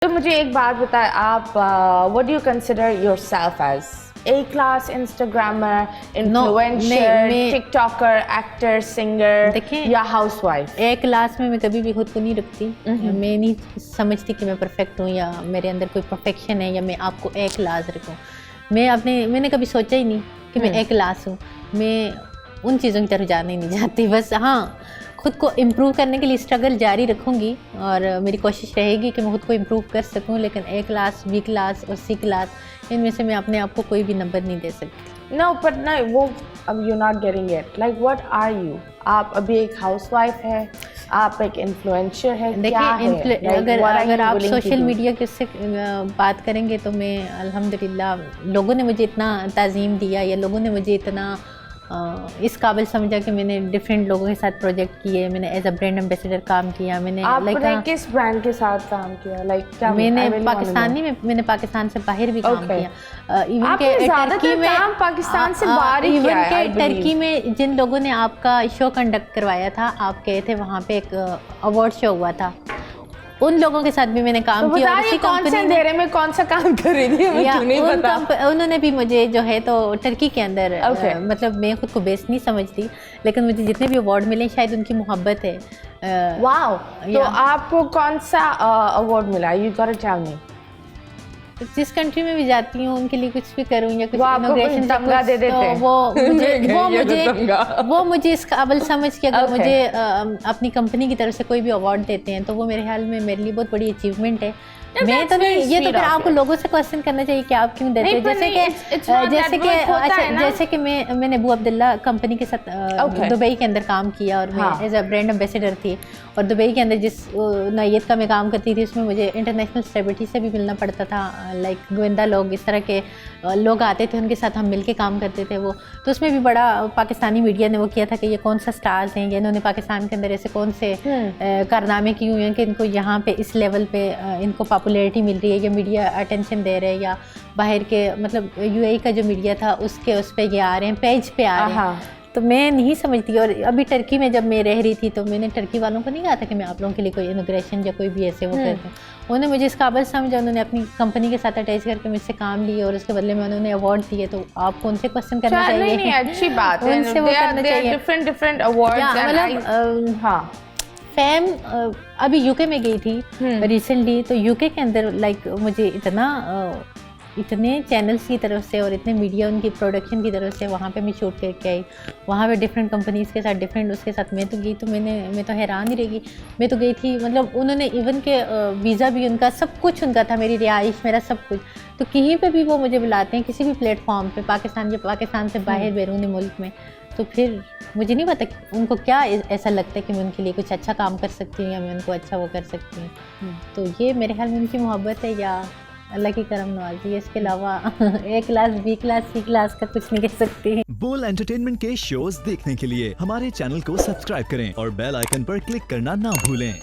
तो मुझे एक बात बताएं, आप what do you consider yourself as? A class Instagrammer, influencer, TikToker, actor, singer या हाउसवाइफ? ए क्लास में मैं कभी भी खुद को नहीं रखती। मैं नहीं समझती कि मैं परफेक्ट हूँ या मेरे अंदर कोई परफेक्शन है या मैं आपको ए क्लास रखूँ। मैंने कभी सोचा ही नहीं कि मैं ए क्लास हूँ। मैं उन चीज़ों की तरफ जाने नहीं चाहती। बस हाँ, खुद को इम्प्रूव करने के लिए स्ट्रगल जारी रखूँगी और मेरी कोशिश रहेगी कि मैं खुद को इम्प्रूव कर सकूँ। लेकिन ए क्लास, बी क्लास और सी क्लास, इनमें से मैं अपने आप को कोई भी नंबर नहीं दे सकती। नो बट नहीं, वो अब you not getting it. Like what are you? आप अभी एक हाउसवाइफ है, आप एक इन्फ्लुएंसर है। देखिए, अगर आप सोशल मीडिया के से बात करेंगे तो मैं अल्हम्दुलिल्लाह लोगों ने मुझे इतना ताज़ीम दिया या लोगों ने मुझे इतना इस काबिल समझा कि मैंने डिफरेंट लोगों के साथ प्रोजेक्ट किए, मैंने एज अ ब्रांड एम्बेसडर काम किया। मैंने किस ब्रांड के साथ काम किया? मैंने पाकिस्तानी में, मैंने पाकिस्तान से बाहर भी काम किया। इवन के टर्की में काम पाकिस्तान से बाहर ही किया है। टर्की में जिन लोगों ने आपका शो कंडक्ट करवाया था, आप गए थे वहाँ पे, एक अवार्ड शो हुआ था, उन लोगों के साथ भी मैंने काम किया। उसी कंपनी में कौन सा काम कर रही थी, मुझे क्यों नहीं पता। उन्होंने भी मुझे जो है तो टर्की के अंदर मतलब मैं खुद को बेस्ट नहीं समझती, लेकिन मुझे जितने भी अवार्ड मिले शायद उनकी मोहब्बत है। वाओ! तो आपको कौन सा अवार्ड मिला? You got to tell me. जिस कंट्री में भी जाती हूँ उनके लिए कुछ भी करूँ या कुछ इनॉग्रेशन तमगा दे देते हैं, तो वो मुझे इस काबिल समझ के अगर मुझे अपनी कंपनी की तरफ से कोई भी अवार्ड देते हैं तो वो मेरे ख्याल में मेरे लिए बहुत बड़ी अचीवमेंट है। मैं तो नहीं, ये तो फिर आपको लोगों से क्वेश्चन करना चाहिए कि आप क्यों देते हो। जैसे कि मैंने अबू अब्दुल्ला कंपनी के साथ दुबई के अंदर काम किया और मैं एज अ ब्रांड एम्बेसडर थी, और दुबई के अंदर जिस नौयत का मैं काम करती थी उसमें मुझे इंटरनेशनल सेलिब्रिटी से भी मिलना पड़ता था। लाइक गोविंदा लोग, इस तरह के लोग आते थे, उनके साथ हम मिलके काम करते थे। वो तो उसमें भी बड़ा पाकिस्तानी मीडिया ने वो किया था कि ये कौन सा स्टार्स हैं, इन्होंने पाकिस्तान के अंदर ऐसे कौन से कारनामे किए हुए हैं कि इनको यहाँ पे इस लेवल पे इनको पॉपुलैरिटी मिल रही है, या मीडिया अटेंशन दे रहे हैं, या बाहर के मतलब यूएई का जो मीडिया था उसके उस पर ये आ रहे हैं, पेज पे आ रहे हैं। तो मैं नहीं समझती। और अभी टर्की में जब मैं रह रही थी तो मैंने टर्की वालों को नहीं कहा था कि मैं आप लोगों के लिए कोई इनॉग्रेशन या कोई भी ऐसे वो करते हैं। उन्होंने मुझे इस काबिल समझा, उन्होंने अपनी कंपनी के साथ अटैच करके मुझसे काम लिए और उसके बदले में उन्होंने अवार्ड दिए। तो आपको उनसे क्वेश्चन करना चाहिए। नहीं, अच्छी बात है, उनसे वो करना चाहिए। Different awards. मतलब हाँ, फैम अभी यूके में गई थी रिसेंटली, तो यूके के अंदर लाइक मुझे इतने चैनल्स की तरफ से और इतने मीडिया उनकी प्रोडक्शन की तरफ से वहाँ पे मैं शूट करके आई। वहाँ पे डिफरेंट कंपनीज़ के साथ डिफरेंट उसके साथ मैं तो गई, तो मैं तो हैरान ही रह गई। मैं तो गई थी, मतलब उन्होंने इवन के वीज़ा भी उनका, सब कुछ उनका था, मेरी रिहाइश, मेरा सब कुछ। तो कहीं पे भी वो मुझे बुलाते हैं किसी भी प्लेटफॉर्म पे, पाकिस्तान या पाकिस्तान से बाहर बैरूनी मुल्क में, तो फिर मुझे नहीं पता उनको क्या ऐसा लगता है कि मैं उनके लिए कुछ अच्छा काम कर सकती हूँ या मैं उनको अच्छा वो कर सकती हूँ। तो ये मेरे ख्याल में उनकी मोहब्बत है या अल्लाह की करम नवाजी है। इसके अलावा ए क्लास, बी क्लास, सी क्लास का कुछ नहीं कह सकती। बोल एंटरटेनमेंट के शोज देखने के लिए हमारे चैनल को सब्सक्राइब करें और बेल आइकन पर क्लिक करना ना भूलें।